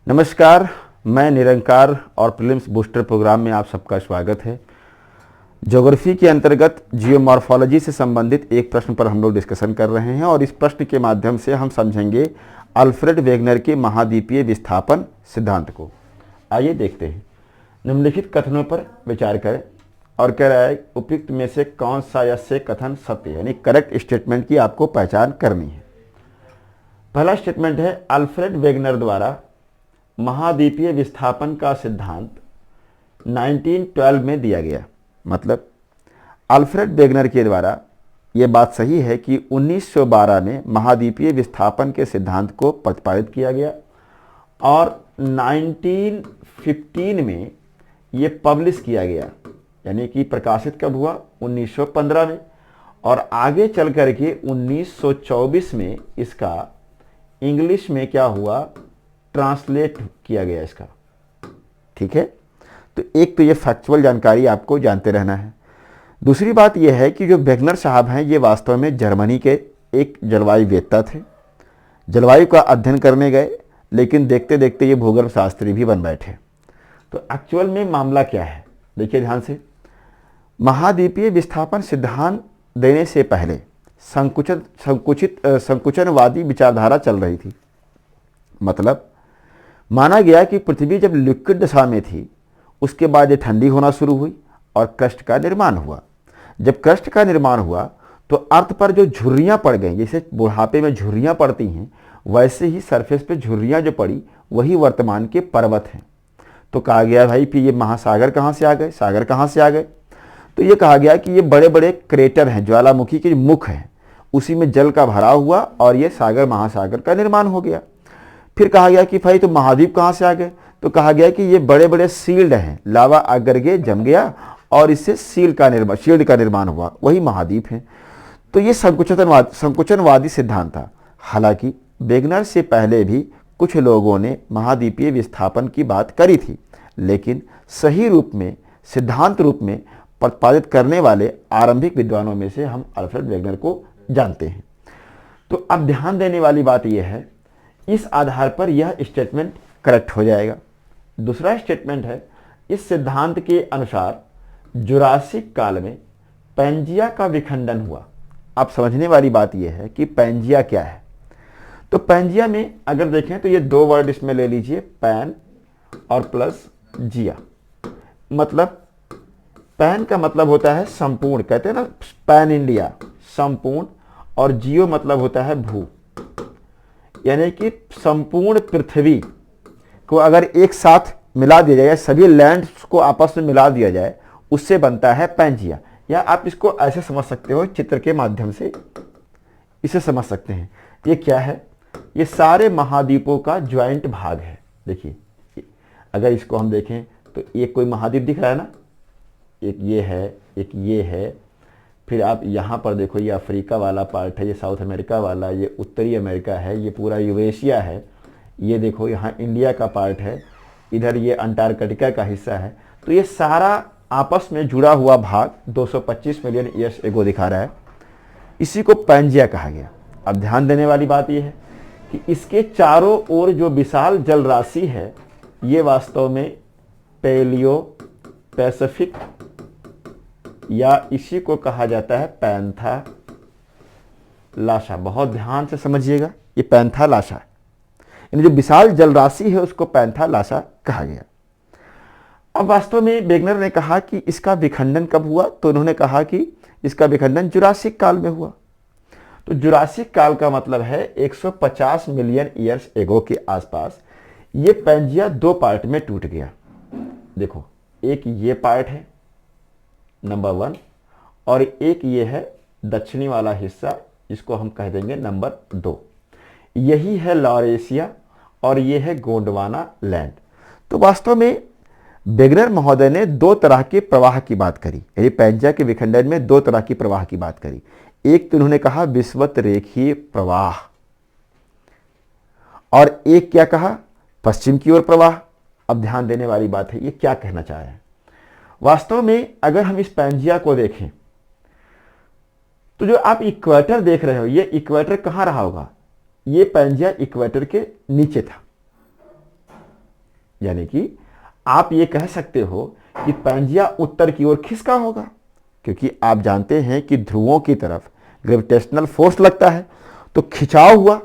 नमस्कार, मैं निरंकार और प्रीलिम्स बूस्टर प्रोग्राम में आप सबका स्वागत है। ज्योग्राफी के अंतर्गत जियोमॉर्फोलॉजी से संबंधित एक प्रश्न पर हम लोग डिस्कशन कर रहे हैं और इस प्रश्न के माध्यम से हम समझेंगे अल्फ्रेड वेगनर के महाद्वीपीय विस्थापन सिद्धांत को। आइए देखते हैं। निम्नलिखित कथनों पर विचार करें और कह रहा है उपयुक्त में से कौन सा या से कथन सत्य है, यानी करेक्ट स्टेटमेंट की आपको पहचान करनी है। पहला स्टेटमेंट है, अल्फ्रेड वेगनर द्वारा महाद्वीपीय विस्थापन का सिद्धांत 1912 में दिया गया। मतलब अल्फ्रेड वेगनर के द्वारा यह बात सही है कि 1912 में महाद्वीपीय विस्थापन के सिद्धांत को प्रतिपादित किया गया और 1915 में यह पब्लिश किया गया, यानी कि प्रकाशित कब हुआ, 1915 में, और आगे चल करके 1924 में इसका इंग्लिश में क्या हुआ, ट्रांसलेट किया गया इसका। ठीक है, तो एक तो ये फैक्चुअल जानकारी आपको जानते रहना है। दूसरी बात यह है कि जो वेगनर साहब हैं ये वास्तव में जर्मनी के एक जलवायुवेत्ता थे। जलवायु का अध्ययन करने गए, लेकिन देखते देखते ये भूगर्भ शास्त्री भी बन बैठे। तो एक्चुअल में मामला क्या है, देखिए ध्यान से। महाद्वीपीय विस्थापन सिद्धांत देने से पहले संकुचनवादी विचारधारा चल रही थी। मतलब माना गया कि पृथ्वी जब लिक्विड दशा में थी उसके बाद ये ठंडी होना शुरू हुई और क्रस्ट का निर्माण हुआ। जब क्रस्ट का निर्माण हुआ तो अर्थ पर जो झुर्रियाँ पड़ गई, जैसे बुढ़ापे में झुर्रियाँ पड़ती हैं वैसे ही सरफेस पे झुर्रियाँ जो पड़ी वही वर्तमान के पर्वत हैं। तो कहा गया भाई फिर ये महासागर कहाँ से आ गए, सागर कहाँ से आ गए। तो ये कहा गया कि ये बड़े बड़े क्रेटर हैं, ज्वालामुखी के मुख हैं, उसी में जल का भराव हुआ और ये सागर महासागर का निर्माण हो गया। फिर कहा गया कि भाई तो महाद्वीप कहाँ से आ गए, तो कहा गया कि ये बड़े बड़े शील्ड हैं, लावा आकर के जम गया और इससे शील्ड का निर्माण हुआ, वही महाद्वीप हैं। तो ये संकुचनवादी सिद्धांत था। हालांकि वेगनर से पहले भी कुछ लोगों ने महाद्वीपीय विस्थापन की बात करी थी, लेकिन सही रूप में, सिद्धांत रूप में प्रतिपादित करने वाले आरंभिक विद्वानों में से हम अल्फ्रेड वेगनर को जानते हैं। तो अब ध्यान देने वाली बात यह है, इस आधार पर यह स्टेटमेंट करेक्ट हो जाएगा। दूसरा स्टेटमेंट है, इस सिद्धांत के अनुसार जुरासिक काल में पैंजिया का विखंडन हुआ। अब समझने वाली बात यह है कि पैंजिया क्या है। तो पैंजिया में अगर देखें तो ये दो वर्ड इसमें ले लीजिए, पैन और प्लस जिया। मतलब पैन का मतलब होता है संपूर्ण, कहते हैं ना पैन इंडिया, संपूर्ण, और जियो मतलब होता है भू, यानी कि संपूर्ण पृथ्वी को अगर एक साथ मिला दिया जाए, सभी लैंड्स को आपस में मिला दिया जाए, उससे बनता है पैंजिया। या आप इसको ऐसे समझ सकते हो, चित्र के माध्यम से इसे समझ सकते हैं। ये क्या है, ये सारे महाद्वीपों का ज्वाइंट भाग है। देखिए अगर इसको हम देखें तो एक कोई महाद्वीप दिख रहा है ना, एक ये है, एक ये है, फिर आप यहाँ पर देखो ये अफ्रीका वाला पार्ट है, ये साउथ अमेरिका वाला, ये उत्तरी अमेरिका है, ये पूरा यूरेशिया है, ये देखो यहाँ इंडिया का पार्ट है, इधर ये अंटार्कटिका का हिस्सा है। तो ये सारा आपस में जुड़ा हुआ भाग 225 मिलियन ईयर्स एगो दिखा रहा है, इसी को पैंजिया कहा गया। अब ध्यान देने वाली बात यह है कि इसके चारों ओर जो विशाल जल राशि है ये वास्तव में पैलियो पैसिफिक, या इसी को कहा जाता है पैंथालाशा। बहुत ध्यान से समझिएगा, ये पैंथालाशा है, यानी जो विशाल जल राशि है उसको पैंथालाशा कहा गया। अब वास्तव में वेगनर ने कहा कि इसका विखंडन कब हुआ, तो उन्होंने कहा कि इसका विखंडन जुरासिक काल में हुआ। तो जुरासिक काल का मतलब है 150 मिलियन ईयर्स एगो के आसपास ये पैंजिया दो पार्ट में टूट गया। देखो एक ये पार्ट है नंबर 1, और एक ये है दक्षिणी वाला हिस्सा, इसको हम कह देंगे नंबर 2। यही है लॉरेशिया और ये है गोंडवाना लैंड। तो वास्तव में वेगनर महोदय ने दो तरह के प्रवाह की बात करी, यानी पैंजिया के विखंडन में दो तरह की प्रवाह की बात करी। एक तो उन्होंने कहा विषुवत रेखीय प्रवाह, और एक क्या कहा, पश्चिम की ओर प्रवाह। अब ध्यान देने वाली बात है, ये क्या कहना चाह रहे हैं। वास्तव में अगर हम इस पैंजिया को देखें तो जो आप इक्वेटर देख रहे हो, ये इक्वेटर कहाँ रहा होगा, ये पैंजिया इक्वेटर के नीचे था। यानी कि आप ये कह सकते हो कि पंजिया उत्तर की ओर खिसका होगा, क्योंकि आप जानते हैं कि ध्रुवों की तरफ ग्रेविटेशनल फोर्स लगता है, तो खिंचाव हुआ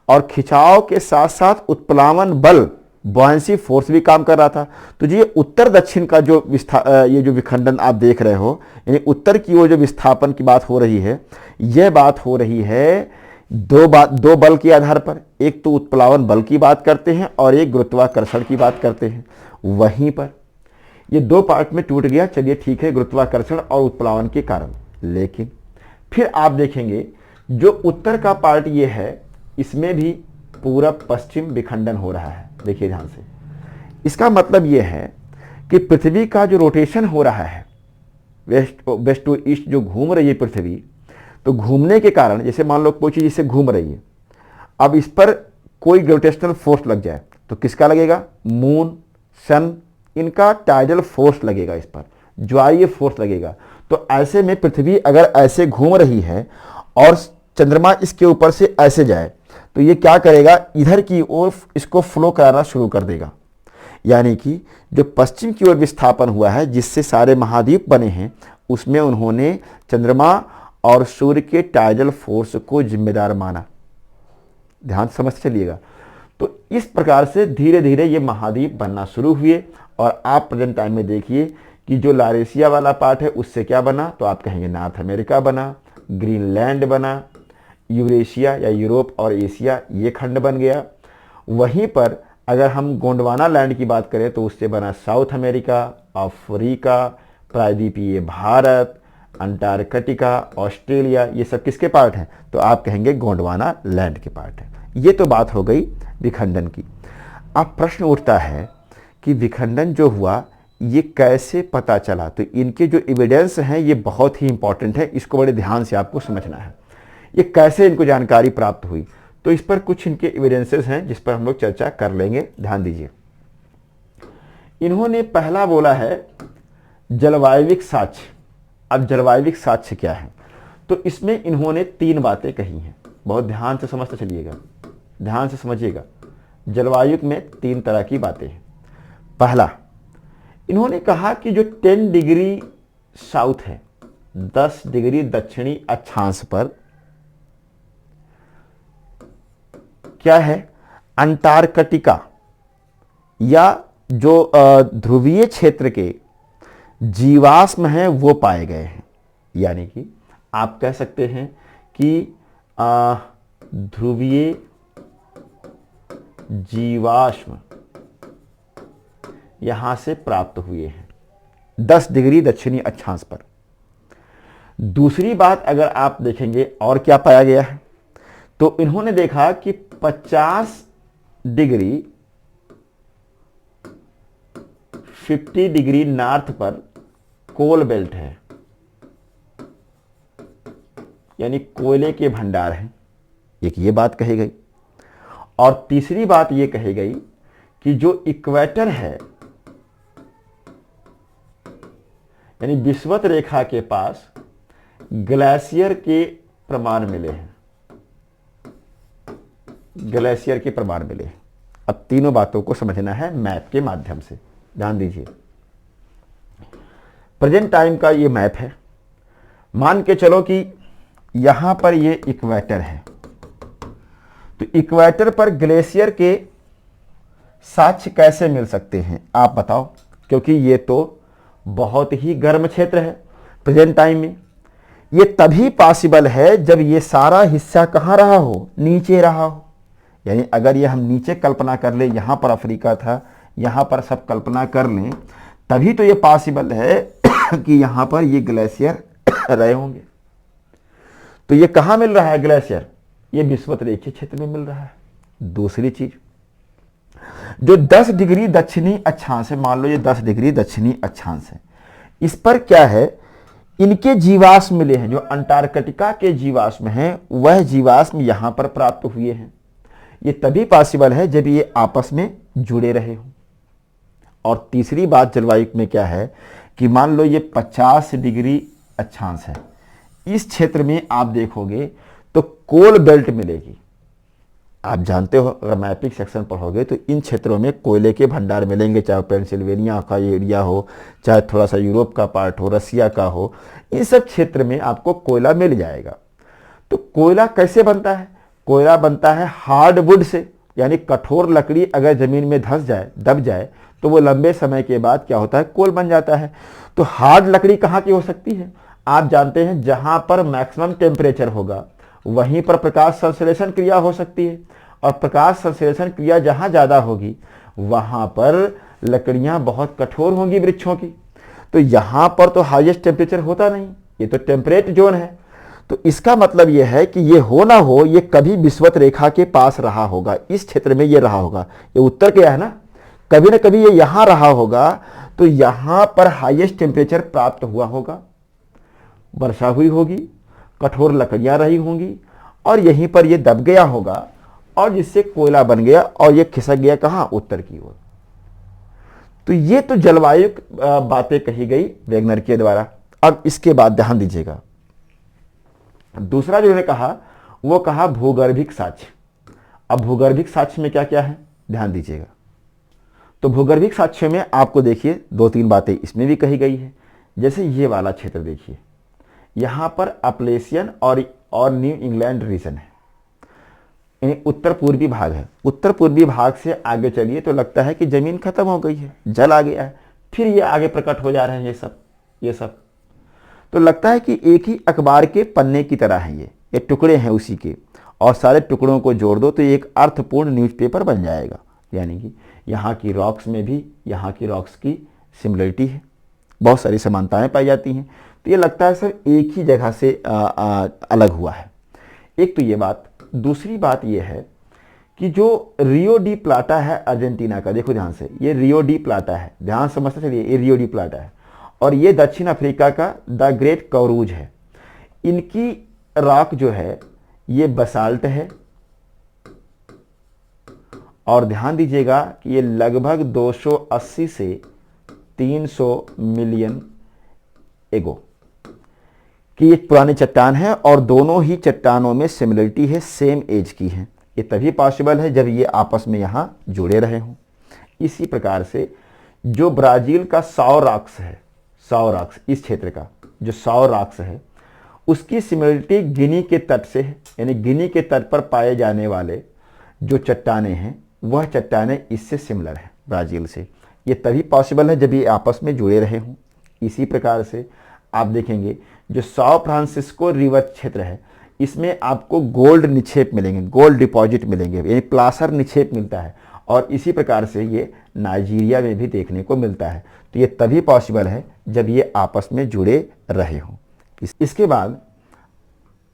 और खिंचाव के साथ साथ उत्प्लावन बल बॉयंसी फोर्स भी काम कर रहा था। तो ये उत्तर दक्षिण का जो ये जो विखंडन आप देख रहे हो, यानी उत्तर की ओर जो विस्थापन की बात हो रही है, यह बात हो रही है दो बल के आधार पर। एक तो उत्प्लावन बल की बात करते हैं और एक गुरुत्वाकर्षण की बात करते हैं। वहीं पर ये दो पार्ट में टूट गया, चलिए ठीक है, गुरुत्वाकर्षण और उत्प्लावन के कारण। लेकिन फिर आप देखेंगे जो उत्तर का पार्ट ये है, इसमें भी पूरब पश्चिम विखंडन हो रहा है। देखिए ध्यान से, इसका मतलब यह है कि पृथ्वी का जो रोटेशन हो रहा है, वेस्ट टू ईस्ट जो घूम रही है पृथ्वी, तो घूमने के कारण जैसे मान लो कोई चीज इसे घूम रही है, अब इस पर कोई ग्रेविटेशनल फोर्स लग जाए तो किसका लगेगा? मून, सन, इनका टाइडल फोर्स लगेगा, इस पर ज्वारीय फोर्स लगेगा। तो ऐसे में पृथ्वी अगर ऐसे घूम रही है और चंद्रमा इसके ऊपर से ऐसे जाए, तो ये क्या करेगा? इधर की ओर इसको फ्लो कराना शुरू कर देगा। यानी कि जो पश्चिम की ओर विस्थापन हुआ है, जिससे सारे महाद्वीप बने हैं, उसमें उन्होंने चंद्रमा और सूर्य के टाइडल फोर्स को जिम्मेदार माना। ध्यान समझ चलिएगा। तो इस प्रकार से धीरे धीरे ये महाद्वीप बनना शुरू हुए और आप प्रेजेंट टाइम में देखिए कि जो लारेशिया वाला पार्ट है उससे क्या बना, तो आप कहेंगे नॉर्थ अमेरिका बना, ग्रीनलैंड बना, यूरेशिया या यूरोप और एशिया ये खंड बन गया। वहीं पर अगर हम गोंडवाना लैंड की बात करें तो उससे बना साउथ अमेरिका, अफ्रीका, प्रायद्वीपीय भारत, अंटार्कटिका, ऑस्ट्रेलिया, ये सब किसके पार्ट हैं? तो आप कहेंगे गोंडवाना लैंड के पार्ट हैं। ये तो बात हो गई विखंडन की। अब प्रश्न उठता है कि विखंडन जो हुआ ये कैसे पता चला? तो इनके जो एविडेंस हैं ये बहुत ही इंपॉर्टेंट है, इसको बड़े ध्यान से आपको समझना है। ये कैसे इनको जानकारी प्राप्त हुई, तो इस पर कुछ इनके एविडेंसेस हैं जिस पर हम लोग चर्चा कर लेंगे। ध्यान दीजिए। इन्होंने पहला बोला है जलवायविक साक्ष्य। अब जलवायविक साक्ष्य क्या है? तो इसमें इन्होंने 3 बातें कही हैं, बहुत ध्यान से समझते चलिएगा, ध्यान से समझिएगा। जलवायु में 3 तरह की बातें हैं। पहला, इन्होंने कहा कि जो 10 डिग्री साउथ है, 10 डिग्री दक्षिणी अक्षांश पर क्या है? अंटार्कटिका या जो ध्रुवीय क्षेत्र के जीवाश्म हैं वो पाए गए हैं। यानी कि आप कह सकते हैं कि ध्रुवीय जीवाश्म यहां से प्राप्त हुए हैं 10 डिग्री दक्षिणी अक्षांश पर। दूसरी बात अगर आप देखेंगे और क्या पाया गया है, तो इन्होंने देखा कि 50 डिग्री नॉर्थ पर कोल बेल्ट है, यानी कोयले के भंडार हैं। एक ये बात कही गई। और तीसरी बात ये कही गई कि जो इक्वेटर है, यानी विषुवत रेखा के पास ग्लेशियर के प्रमाण मिले हैं, ग्लेशियर के प्रमाण मिले हैं। अब तीनों बातों को समझना है मैप के माध्यम से। ध्यान दीजिए, प्रेजेंट टाइम का ये मैप है। मान के चलो कि यहां पर ये इक्वेटर है, तो इक्वेटर पर ग्लेशियर के साक्ष्य कैसे मिल सकते हैं आप बताओ? क्योंकि ये तो बहुत ही गर्म क्षेत्र है प्रेजेंट टाइम में। ये तभी पॉसिबल है जब ये सारा हिस्सा कहां रहा हो? नीचे रहा हो। यानी अगर ये हम नीचे कल्पना कर ले, यहां पर अफ्रीका था, यहां पर सब कल्पना कर लें, तभी तो ये पॉसिबल है कि यहां पर ये ग्लेशियर रहे होंगे। तो ये कहां मिल रहा है ग्लेशियर? ये विषुवत रेखीय क्षेत्र में मिल रहा है। दूसरी चीज, जो 10 डिग्री दक्षिणी अक्षांश है, मान लो ये 10 डिग्री दक्षिणी अक्षांश है, इस पर क्या है? इनके जीवाश्म मिले हैं। जो अंटार्कटिका के जीवाश्म हैं वह जीवाश्म यहां पर प्राप्त हुए हैं। ये तभी पॉसिबल है जब ये आपस में जुड़े रहे हों। और तीसरी बात जलवायु में क्या है कि मान लो ये 50 डिग्री अक्षांश है, इस क्षेत्र में आप देखोगे तो कोल बेल्ट मिलेगी। आप जानते हो, अगर मैपिंग सेक्शन पढ़ोगे तो इन क्षेत्रों में कोयले के भंडार मिलेंगे, चाहे पेंसिल्वेनिया का एरिया हो, चाहे थोड़ा सा यूरोप का पार्ट हो, रसिया का हो, इन सब क्षेत्र में आपको कोयला मिल जाएगा। तो कोयला कैसे बनता है? कोयला बनता है हार्डवुड से, यानी कठोर लकड़ी अगर जमीन में धंस जाए, दब जाए, तो वो लंबे समय के बाद क्या होता है, कोल बन जाता है। तो हार्ड लकड़ी कहाँ की हो सकती है? आप जानते हैं जहां पर मैक्सिमम टेम्परेचर होगा वहीं पर प्रकाश संश्लेषण क्रिया हो सकती है, और प्रकाश संश्लेषण क्रिया जहां ज्यादा होगी वहां पर लकड़ियां बहुत कठोर होंगी वृक्षों की। तो यहां पर तो हाईएस्ट टेम्परेचर होता नहीं, ये तो टेम्परेट जोन है। तो इसका मतलब यह है कि ये हो ना हो, ये कभी विषुवत रेखा के पास रहा होगा, इस क्षेत्र में ये रहा होगा। ये उत्तर क्या है ना, कभी ना कभी ये यहां रहा होगा, तो यहां पर हाईएस्ट टेम्परेचर प्राप्त हुआ होगा, वर्षा हुई होगी, कठोर लकड़ियां रही होंगी, और यहीं पर ये दब गया होगा, और जिससे कोयला बन गया, और ये खिसक गया कहां, उत्तर की ओर। तो ये तो जलवायु बातें कही गई वेगनर के द्वारा। अब इसके बाद ध्यान दीजिएगा, दूसरा जो ने कहा वो कहा भूगर्भिक साक्ष्य। अब भूगर्भिक साक्ष्य में क्या क्या है, ध्यान दीजिएगा। तो भूगर्भिक साक्ष्य में आपको देखिए 2-3 बातें इसमें भी कही गई है। जैसे ये वाला क्षेत्र देखिए, यहां पर अपलेशियन और न्यू इंग्लैंड रीजन है, यानी उत्तर पूर्वी भाग है। उत्तर पूर्वी भाग से आगे चलिए तो लगता है कि जमीन खत्म हो गई है, जल आ गया है, फिर ये आगे प्रकट हो जा रहे हैं ये सब। तो लगता है कि एक ही अखबार के पन्ने की तरह है, ये टुकड़े हैं उसी के, और सारे टुकड़ों को जोड़ दो तो एक अर्थपूर्ण न्यूज़पेपर बन जाएगा। यानी कि यहाँ की रॉक्स में भी यहाँ की रॉक्स की सिमिलरिटी है, बहुत सारी समानताएं पाई जाती हैं। तो ये लगता है सब एक ही जगह से अलग हुआ है। एक तो ये बात। दूसरी बात ये है कि जो रियो डी प्लाटा है अर्जेंटीना का, देखो ध्यान से, ये रियो डी प्लाटा है, ध्यान समझते चलिए, ये रियो डी प्लाटा है, और ये दक्षिण अफ्रीका का द ग्रेट कौरूज है। इनकी रॉक जो है ये बसाल्ट है, और ध्यान दीजिएगा कि ये लगभग 280 से 300 मिलियन एगो कि ये पुरानी चट्टान है, और दोनों ही चट्टानों में सिमिलरिटी है, सेम एज की है। ये तभी पॉसिबल है जब ये आपस में यहाँ जुड़े रहे हों। इसी प्रकार से जो ब्राजील का साओ रॉक्स है, साओ रॉक्स, इस क्षेत्र का जो साओ रॉक्स है, उसकी सिमिलरिटी गिनी के तट से है, यानी गिनी के तट पर पाए जाने वाले जो चट्टानें हैं वह चट्टानें इससे सिमिलर हैं ब्राजील से। ये तभी पॉसिबल है जब ये आपस में जुड़े रहे हों। इसी प्रकार से आप देखेंगे जो साओ फ्रांसिस्को रिवर क्षेत्र है, इसमें आपको गोल्ड निक्षेप मिलेंगे, गोल्ड डिपॉजिट मिलेंगे, यानी प्लासर निक्षेप मिलता है, और इसी प्रकार से ये नाइजीरिया में भी देखने को मिलता है। तो ये तभी पॉसिबल है जब ये आपस में जुड़े रहे हों। इसके बाद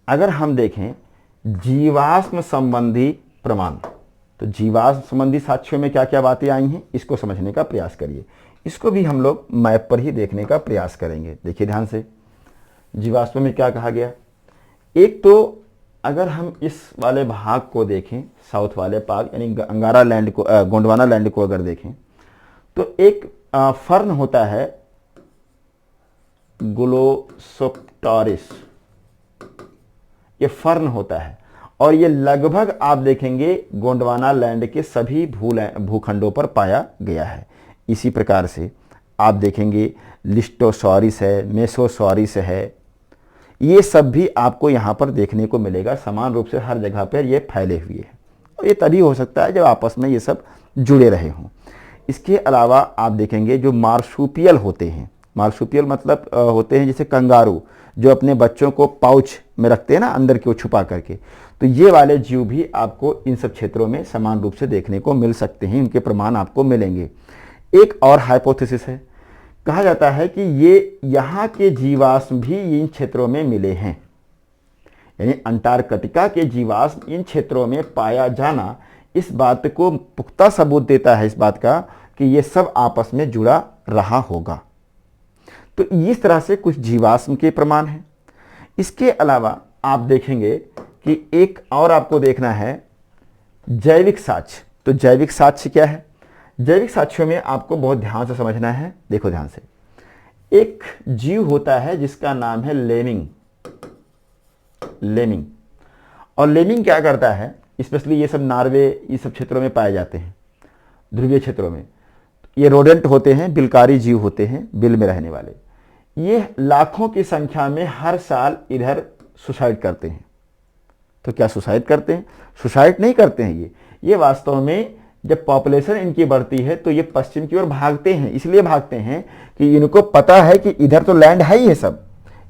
अगर हम देखें जीवाश्म संबंधी प्रमाण, तो जीवाश्म संबंधी साक्ष्यों में क्या क्या बातें आई हैं इसको समझने का प्रयास करिए। इसको भी हम लोग मैप पर ही देखने का प्रयास करेंगे। देखिए ध्यान से, जीवाश्म में क्या कहा गया। एक तो अगर हम इस वाले भाग को देखें, साउथ वाले भाग यानी अंगारा लैंड को, गोंडवाना लैंड को अगर देखें, तो एक फर्न होता है ग्लोसोप्टोरिस, ये फर्न होता है, और ये लगभग आप देखेंगे गोंडवाना लैंड के सभी भूखंडों पर पाया गया है। इसी प्रकार से आप देखेंगे लिस्टोसॉरिस है, मेसोसॉरिस है, ये सब भी आपको यहाँ पर देखने को मिलेगा। समान रूप से हर जगह पर ये फैले हुए हैं, और ये तभी हो सकता है जब आपस में ये सब जुड़े रहे हों। इसके अलावा आप देखेंगे जो मार्सुपियल होते हैं, मार्सुपियल मतलब होते हैं जैसे कंगारू जो अपने बच्चों को पाउच में रखते हैं ना, अंदर की ओर छुपा करके, तो ये वाले जीव भी आपको इन सब क्षेत्रों में समान रूप से देखने को मिल सकते हैं, इनके प्रमाण आपको मिलेंगे। एक और हाइपोथेसिस है, कहा जाता है कि ये यहाँ के जीवाश्म भी इन क्षेत्रों में मिले हैं, यानी अंटार्कटिका के जीवाश्म इन क्षेत्रों में पाया जाना इस बात को पुख्ता सबूत देता है, इस बात का कि ये सब आपस में जुड़ा रहा होगा। तो इस तरह से कुछ जीवाश्म के प्रमाण हैं। इसके अलावा आप देखेंगे कि एक और आपको देखना है जैविक साक्ष्य। तो जैविक साक्ष्य क्या है? जैविक साक्ष्यों में आपको बहुत ध्यान से समझना है। देखो ध्यान से, एक जीव होता है जिसका नाम है लेमिंग। लेमिंग, और लेमिंग क्या करता है, स्पेशली ये सब नॉर्वे, ये सब क्षेत्रों में पाए जाते हैं, ध्रुवीय क्षेत्रों में। ये रोडेंट होते हैं, बिलकारी जीव होते हैं, बिल में रहने वाले। ये लाखों की संख्या में हर साल इधर सुसाइड करते हैं। तो क्या सुसाइड करते हैं? सुसाइड नहीं करते हैं ये वास्तव में जब पॉपुलेशन इनकी बढ़ती है तो ये पश्चिम की ओर भागते हैं। इसलिए भागते हैं कि इनको पता है कि इधर तो लैंड है ही है सब,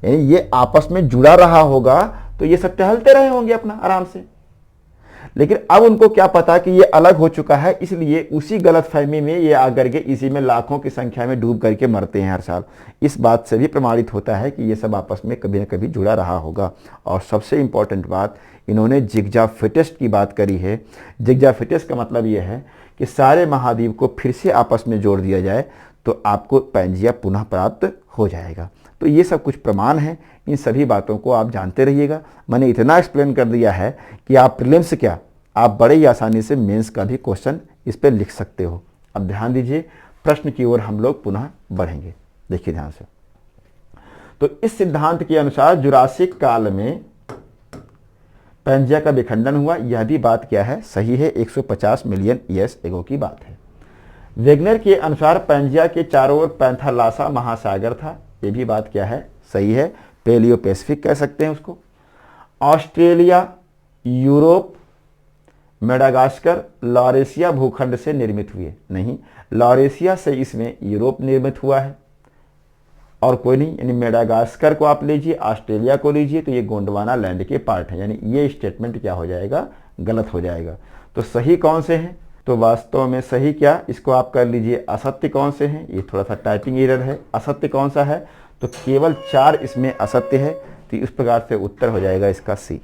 यानी ये आपस में जुड़ा रहा होगा तो ये सब टहलते रहे होंगे अपना आराम से। लेकिन अब उनको क्या पता कि ये अलग हो चुका है, इसलिए उसी गलतफहमी में ये आकर के इसी में लाखों की संख्या में डूब करके मरते हैं हर साल। इस बात से भी प्रमाणित होता है कि ये सब आपस में कभी न कभी जुड़ा रहा होगा। और सबसे इंपॉर्टेंट बात, इन्होंने जिग्जा फिटेस्ट की बात करी है। जिग्जा फिटेस्ट का मतलब ये है कि सारे महाद्वीप को फिर से आपस में जोड़ दिया जाए तो आपको पैंजिया पुनः प्राप्त हो जाएगा। तो ये सब कुछ प्रमाण हैं, इन सभी बातों को आप जानते रहिएगा। मैंने इतना एक्सप्लेन कर दिया है कि आप प्रीलिम्स क्या, आप बड़े ही आसानी से मेंस का भी क्वेश्चन इस पर लिख सकते हो। अब ध्यान दीजिए, प्रश्न की ओर हम लोग पुनः बढ़ेंगे। देखिए ध्यान से। तो इस सिद्धांत के अनुसार जुरासिक काल में पैंजिया का विखंडन हुआ। यह भी बात क्या है? सही है, 150 मिलियन ईयर्स एगो की बात है। वेगनर के अनुसार पैंजिया के चारों ओर पैंथालासा महासागर था। ये भी बात क्या है? सही है, पेलियो पैसिफिक कह सकते हैं उसको। ऑस्ट्रेलिया, यूरोप, मेडागास्कर, लॉरेशिया भूखंड से निर्मित हुए। नहीं, लॉरेशिया से इसमें यूरोप निर्मित हुआ है और कोई नहीं। यानी मेडागास्कर को आप लीजिए, ऑस्ट्रेलिया को लीजिए, तो ये गोंडवाना लैंड के पार्ट है। यानी ये स्टेटमेंट क्या हो जाएगा? गलत हो जाएगा। तो सही कौन से हैं? तो वास्तव में सही क्या, इसको आप कर लीजिए असत्य कौन से हैं। ये थोड़ा सा टाइपिंग एरर है। असत्य कौन सा है? तो केवल 4 इसमें असत्य है। तो इस प्रकार से उत्तर हो जाएगा इसका सी।